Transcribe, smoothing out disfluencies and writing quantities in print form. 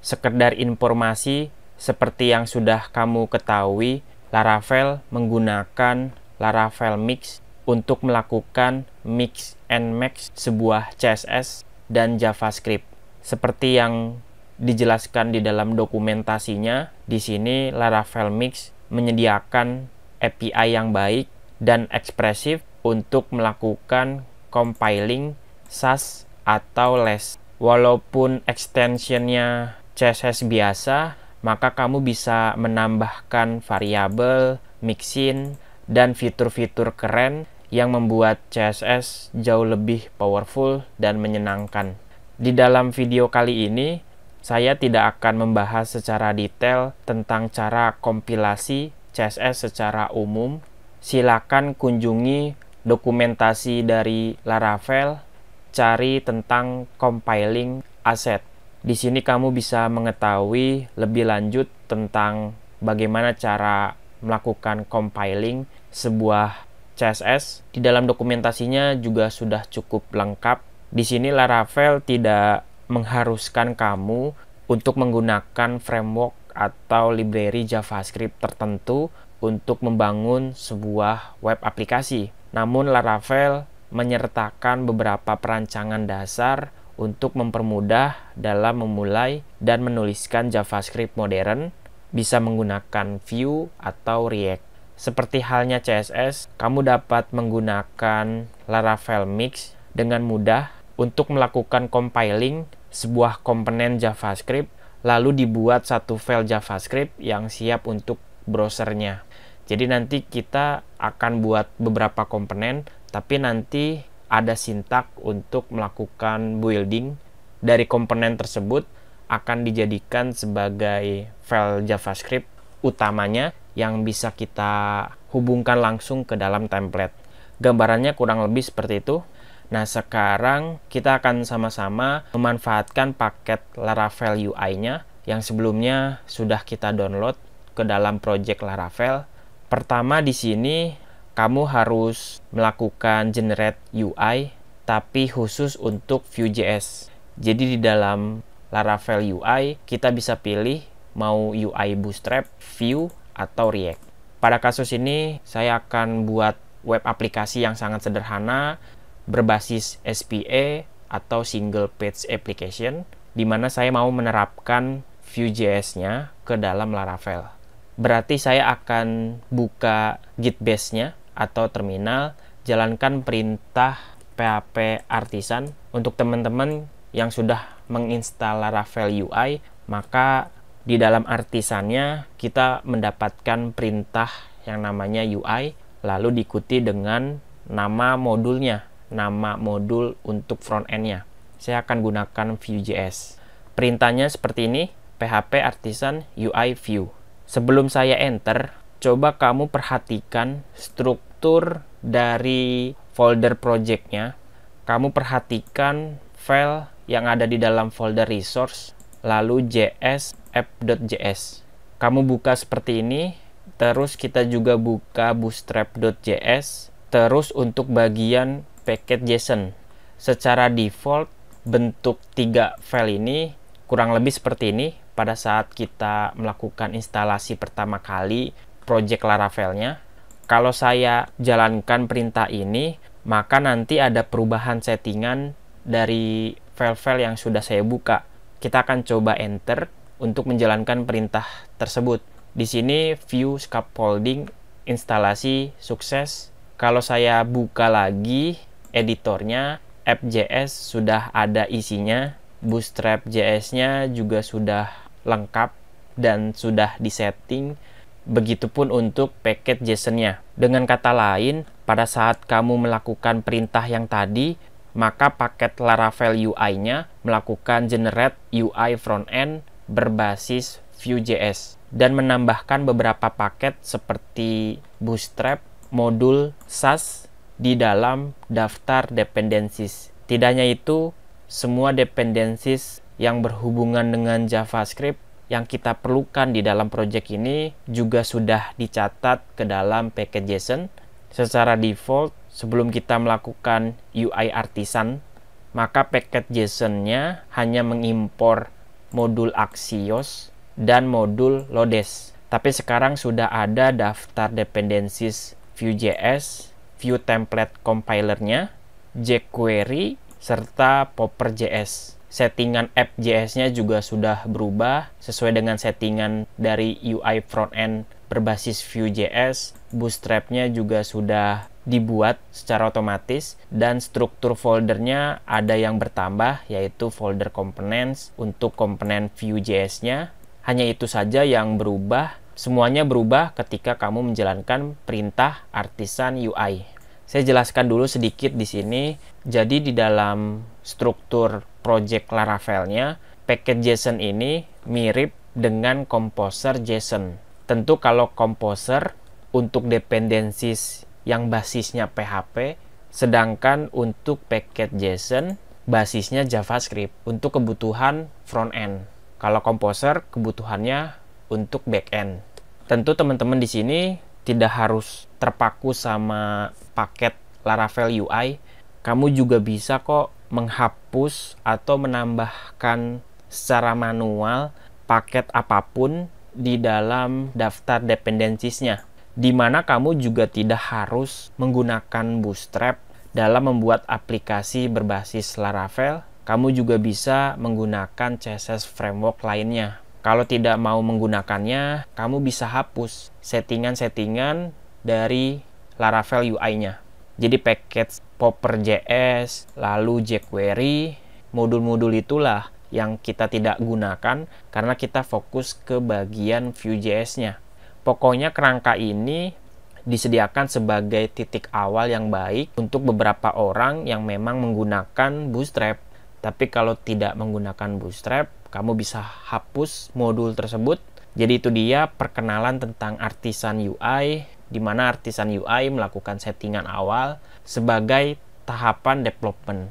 Sekedar informasi, seperti yang sudah kamu ketahui, Laravel menggunakan Laravel Mix untuk melakukan mix and match sebuah CSS dan JavaScript. Seperti yang dijelaskan di dalam dokumentasinya, di sini Laravel Mix menyediakan API yang baik dan ekspresif untuk melakukan compiling SAS atau less. Walaupun extensionnya CSS biasa, maka kamu bisa menambahkan variabel, mixin, dan fitur-fitur keren yang membuat CSS jauh lebih powerful dan menyenangkan. Di dalam video kali ini, saya tidak akan membahas secara detail tentang cara kompilasi CSS secara umum. Silakan kunjungi dokumentasi dari Laravel, cari tentang compiling asset. Di sini kamu bisa mengetahui lebih lanjut tentang bagaimana cara melakukan compiling sebuah CSS. Di dalam dokumentasinya juga sudah cukup lengkap. Di sini Laravel tidak mengharuskan kamu untuk menggunakan framework atau library JavaScript tertentu untuk membangun sebuah web aplikasi. Namun Laravel menyertakan beberapa perancangan dasar untuk mempermudah dalam memulai dan menuliskan JavaScript modern, bisa menggunakan Vue atau React. Seperti halnya CSS, kamu dapat menggunakan Laravel Mix dengan mudah untuk melakukan compiling sebuah komponen JavaScript, lalu dibuat satu file JavaScript yang siap untuk browsernya. Jadi nanti kita akan buat beberapa komponen, tapi nanti ada sintak untuk melakukan building dari komponen tersebut akan dijadikan sebagai file JavaScript utamanya yang bisa kita hubungkan langsung ke dalam template. Gambarannya kurang lebih seperti itu. Nah, sekarang kita akan sama-sama memanfaatkan paket Laravel UI-nya yang sebelumnya sudah kita download ke dalam project Laravel. Pertama di sini kamu harus melakukan generate UI, tapi khusus untuk Vue.js. Jadi di dalam Laravel UI, kita bisa pilih mau UI Bootstrap, Vue, atau React. Pada kasus ini, saya akan buat web aplikasi yang sangat sederhana, berbasis SPA atau Single Page Application, di mana saya mau menerapkan Vue.js-nya ke dalam Laravel. Berarti saya akan buka Git base-nya atau terminal, jalankan perintah php artisan. Untuk teman-teman yang sudah menginstal Laravel UI, maka di dalam artisannya kita mendapatkan perintah yang namanya UI, lalu diikuti dengan nama modulnya, nama modul untuk front-end-nya. Saya akan gunakan Vue.js. Perintahnya seperti ini, php artisan UI Vue. Sebelum saya enter, coba kamu perhatikan struktur dari folder project-nya. Kamu perhatikan file yang ada di dalam folder resource, lalu js, app.js. Kamu buka seperti ini, terus kita juga buka bootstrap.js, terus untuk bagian package JSON. Secara default, bentuk 3 file ini kurang lebih seperti ini pada saat kita melakukan instalasi pertama kali project Laravelnya. Kalau saya jalankan perintah ini, maka nanti ada perubahan settingan dari file-file yang sudah saya buka. Kita akan coba enter untuk menjalankan perintah tersebut. Di sini Vue scaffolding instalasi sukses. Kalau saya buka lagi editornya, app.js sudah ada isinya, Bootstrap.js-nya juga sudah lengkap dan sudah disetting. Begitupun untuk package JSON-nya. Dengan kata lain, pada saat kamu melakukan perintah yang tadi, maka paket Laravel UI-nya melakukan generate UI frontend berbasis Vue.js dan menambahkan beberapa paket seperti Bootstrap, modul SAS di dalam daftar dependencies. Tidak hanya itu, semua dependencies yang berhubungan dengan JavaScript yang kita perlukan di dalam project ini juga sudah dicatat ke dalam package JSON. Secara default, sebelum kita melakukan UI artisan, maka package JSON-nya hanya mengimpor modul Axios, dan modul Lodes. Tapi sekarang sudah ada daftar dependencies Vue.js, Vue Template Compiler-nya, jQuery, serta Popper.js. Settingan app.js-nya juga sudah berubah sesuai dengan settingan dari UI frontend berbasis Vue.js. Bootstrap-nya juga sudah dibuat secara otomatis, dan struktur foldernya ada yang bertambah, yaitu folder components untuk komponen Vue.js-nya. Hanya itu saja yang berubah. Semuanya berubah ketika kamu menjalankan perintah artisan UI. Saya jelaskan dulu sedikit di sini. Jadi di dalam struktur project Laravel-nya, paket JSON ini mirip dengan Composer JSON. Tentu kalau Composer untuk dependencies yang basisnya PHP, sedangkan untuk paket JSON basisnya JavaScript untuk kebutuhan front-end. Kalau Composer kebutuhannya untuk back-end. Tentu teman-teman di sini tidak harus terpaku sama paket Laravel UI. Kamu juga bisa kok menghapus atau menambahkan secara manual paket apapun di dalam daftar dependencies-nya, di mana kamu juga tidak harus menggunakan Bootstrap dalam membuat aplikasi berbasis Laravel. Kamu juga bisa menggunakan CSS framework lainnya. Kalau tidak mau menggunakannya, kamu bisa hapus settingan-settingan dari Laravel UI-nya. Jadi package Popper.js, lalu jQuery, modul-modul itulah yang kita tidak gunakan karena kita fokus ke bagian Vue.js-nya. Pokoknya kerangka ini disediakan sebagai titik awal yang baik untuk beberapa orang yang memang menggunakan Bootstrap. Tapi kalau tidak menggunakan Bootstrap, kamu bisa hapus modul tersebut. Jadi itu dia perkenalan tentang Artisan UI, di mana Artisan UI melakukan settingan awal sebagai tahapan development.